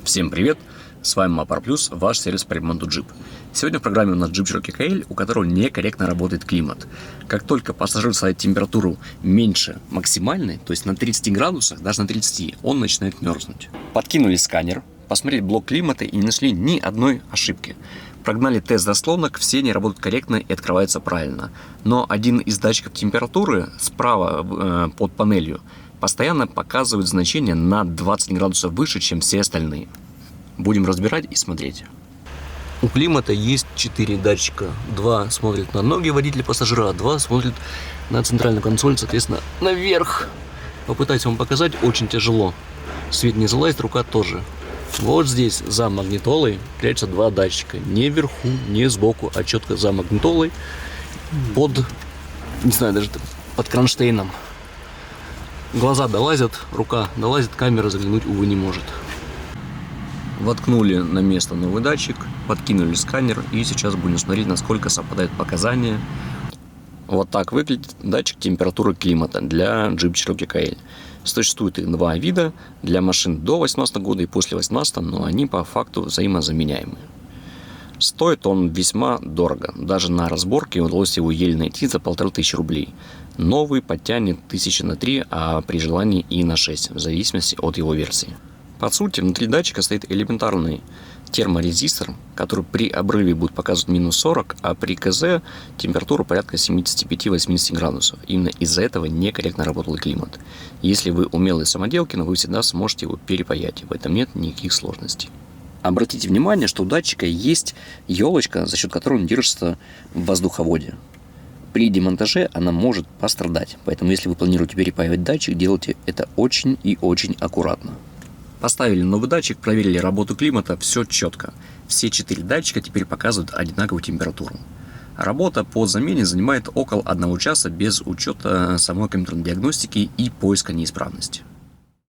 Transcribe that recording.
Всем привет! С вами Mapar Plus, ваш сервис по ремонту Jeep. Сегодня в программе у нас Jeep Cherokee KL, у которого некорректно работает климат. Как только пассажир ставит температуру меньше максимальной, то есть на 30 градусах, даже на 30, он начинает мерзнуть. Подкинули сканер, посмотрели блок климата и не нашли ни одной ошибки. Прогнали тест заслонок, все они работают корректно и открываются правильно. Но один из датчиков температуры справа под панелью постоянно показывает значение на 20 градусов выше, чем все остальные. Будем разбирать и смотреть. У климата есть 4 датчика. 2 смотрят на ноги водителя пассажира, а 2 смотрят на центральную консоль, соответственно, наверх. Попытаюсь вам показать, очень тяжело. Свет не залазит, рука тоже. Вот здесь за магнитолой прячутся 2 датчика. Не вверху, не сбоку, а четко за магнитолой. Под, не знаю, даже под кронштейном. Глаза долазят, рука долазит, камера заглянуть, увы, не может. Воткнули на место новый датчик, подкинули сканер и сейчас будем смотреть, насколько совпадают показания. Вот так выглядит датчик температуры климата для Jeep Cherokee KL. Существует их 2 вида для машин до 2018 года и после 2018, но они по факту взаимозаменяемые. Стоит он весьма дорого. Даже на разборке удалось его еле найти за 1500 рублей. Новый подтянет 1000 на 3, а при желании и на 6, в зависимости от его версии. По сути, внутри датчика стоит элементарный терморезистор, который при обрыве будет показывать минус 40, а при КЗ температуру порядка 75-80 градусов. Именно из-за этого некорректно работал климат. Если вы умелый самоделкин, вы всегда сможете его перепаять. В этом нет никаких сложностей. Обратите внимание, что у датчика есть елочка, за счет которой он держится в воздуховоде. При демонтаже она может пострадать, поэтому если вы планируете перепаивать датчик, делайте это очень и очень аккуратно. Поставили новый датчик, проверили работу климата, все четко. Все 4 датчика теперь показывают одинаковую температуру. Работа по замене занимает около 1 часа без учета самой компьютерной диагностики и поиска неисправности.